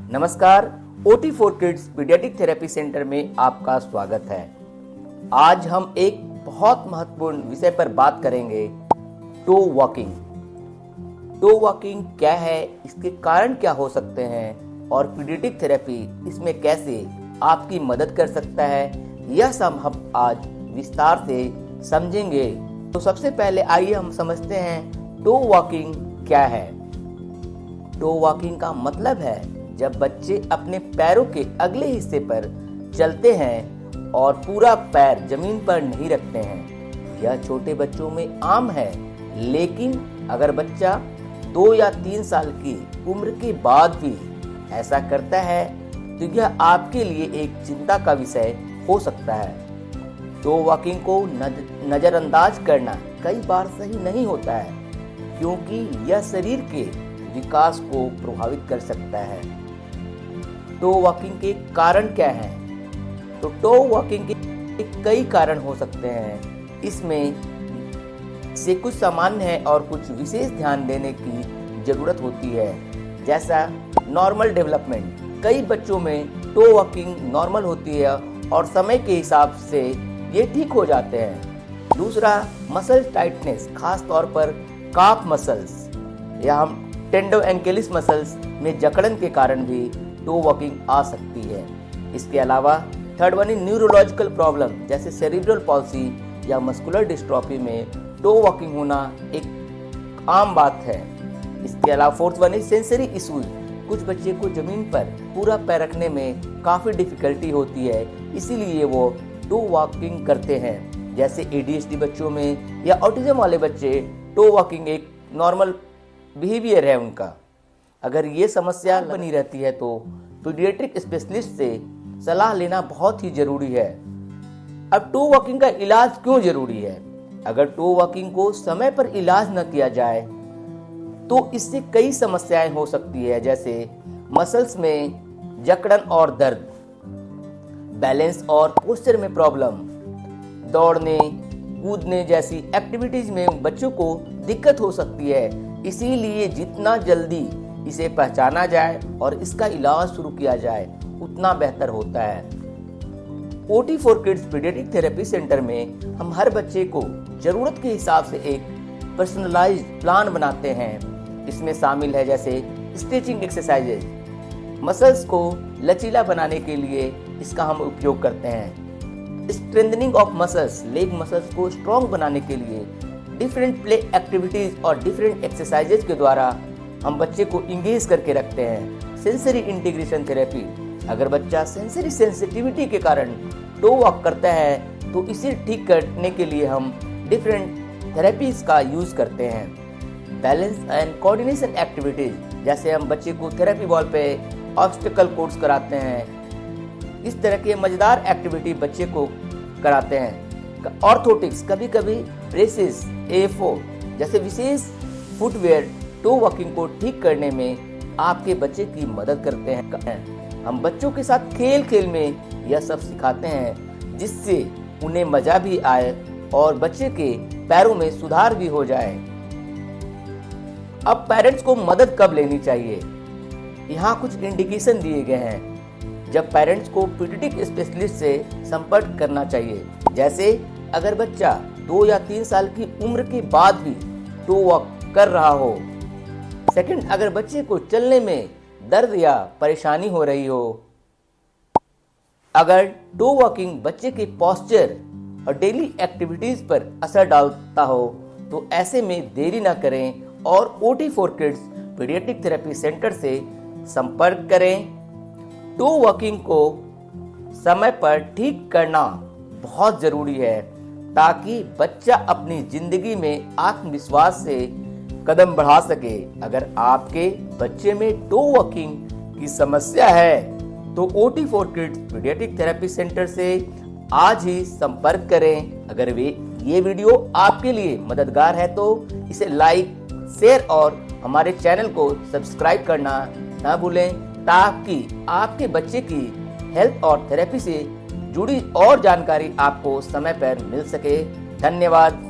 नमस्कार, OT for kids paediatric therapy centre में आपका स्वागत है। आज हम एक बहुत महत्वपूर्ण विषय पर बात करेंगे, टो वॉकिंग। टो वॉकिंग क्या है, इसके कारण क्या हो सकते हैं और पीडियाट्रिक थेरेपी इसमें कैसे आपकी मदद कर सकता है, यह सब हम आज विस्तार से समझेंगे। तो सबसे पहले आइए हम समझते हैं टो वॉकिंग क्या है। टो वॉकिंग का मतलब है जब बच्चे अपने पैरों के अगले हिस्से पर चलते हैं और पूरा पैर जमीन पर नहीं रखते हैं। यह छोटे बच्चों में आम है, लेकिन अगर बच्चा 2 या 3 साल की उम्र के बाद भी ऐसा करता है तो यह आपके लिए एक चिंता का विषय हो सकता है। टो वॉकिंग को नजरअंदाज करना कई बार सही नहीं होता है, क्योंकि यह शरीर के विकास को प्रभावित कर सकता है। टो वॉकिंग के कारण क्या हैं? तो टो वॉकिंग के कई कारण हो सकते हैं। इसमें से कुछ सामान्य है और कुछ विशेष ध्यान देने की जरूरत होती है। जैसा नॉर्मल डेवलपमेंट, कई बच्चों में टो वॉकिंग नॉर्मल होती है और समय के हिसाब से ये ठीक हो जाते हैं। दूसरा, मसल टाइटनेस, खास तौर पर काफ मसल्स या हम टेंडो एंकेलिस मसल्स में जकड़न के कारण भी टो वॉकिंग आ सकती है। इसके अलावा third one is neurological problem, जैसे सेरिब्रल पॉल्सी या मस्कुलर डिस्ट्रॉफी में टो वॉकिंग होना एक आम बात है। इसके अलावा fourth one is sensory issues, कुछ बच्चे को जमीन पर पूरा पैर रखने में काफ़ी डिफिकल्टी होती है, इसीलिए वो टो वॉकिंग करते हैं। जैसे ADHD बच्चों में या ऑटिज्म वाले बच्चे, टो वॉकिंग एक नॉर्मल बिहेवियर है उनका। अगर ये समस्या बनी रहती है तो पीडियाट्रिक स्पेशलिस्ट से सलाह लेना बहुत ही जरूरी है। अब टो वॉकिंग का इलाज क्यों जरूरी है? अगर टो वॉकिंग को समय पर इलाज न किया जाए तो इससे कई समस्याएं हो सकती है, जैसे मसल्स में जकड़न और दर्द, बैलेंस और पोस्चर में प्रॉब्लम, दौड़ने कूदने जैसी एक्टिविटीज में बच्चों को दिक्कत हो सकती है। इसीलिए जितना जल्दी इसे पहचाना जाए और इसका इलाज शुरू किया जाए उतना बेहतर होता है। OT for kids paediatric therapy centre में हम हर बच्चे को जरूरत के हिसाब से एक पर्सनलाइज्ड प्लान बनाते हैं। इसमें शामिल है जैसे स्ट्रेचिंग एक्सरसाइजेज, मसल्स को लचीला बनाने के लिए इसका हम उपयोग करते हैं। Strengthening of muscles, leg muscles को स्ट्रॉन्ग बनाने के लिए डिफरेंट प्ले एक्टिविटीज और डिफरेंट एक्सरसाइजेज के द्वारा हम बच्चे को इंगेज करके रखते हैं। सेंसरी इंटीग्रेशन थेरेपी, अगर बच्चा सेंसरी सेंसिटिविटी के कारण टो वॉक करता है तो इसे ठीक करने के लिए हम डिफरेंट थेरेपीज का यूज करते हैं। बैलेंस एंड कोऑर्डिनेशन एक्टिविटीज, जैसे हम बच्चे को थेरेपी बॉल पे ऑब्स्टेकल कोर्स कराते हैं। इस तरह के मजेदार एक्टिविटी बच्चे को कराते हैं। ऑर्थोटिक्स, कभी कभी ब्रेसेस, AFO जैसे विशेष फुटवेयर टो वॉकिंग को ठीक करने में आपके बच्चे की मदद करते हैं। हम बच्चों के साथ खेल खेल में यह सब सिखाते हैं, जिससे उन्हें मजा भी आए और बच्चे के पैरों में सुधार भी हो जाए। अब पेरेंट्स को मदद कब लेनी चाहिए? यहाँ कुछ इंडिकेशन दिए गए हैं जब पेरेंट्स को पीडियाट्रिक स्पेशलिस्ट से संपर्क करना चाहिए। जैसे अगर बच्चा 2 या 3 साल की उम्र के बाद भी टो वॉक कर रहा हो। सेकंड, अगर बच्चे को चलने में दर्द या परेशानी हो रही हो। अगर टो वॉकिंग बच्चे के पोस्चर और डेली एक्टिविटीज पर असर डालता हो तो ऐसे में देरी ना करें और OT for kids paediatric therapy centre से संपर्क करें। टो वॉकिंग को समय पर ठीक करना बहुत जरूरी है, ताकि बच्चा अपनी जिंदगी में आत्मविश्वास से कदम बढ़ा सके। अगर आपके बच्चे में टो वॉकिंग की समस्या है तो OT for kids paediatric therapy centre से आज ही संपर्क करें। अगर ये वीडियो आपके लिए मददगार है तो इसे लाइक, शेयर और हमारे चैनल को सब्सक्राइब करना ना भूलें, ताकि आपके बच्चे की हेल्थ और थेरेपी से जुड़ी और जानकारी आपको समय पर मिल सके। धन्यवाद।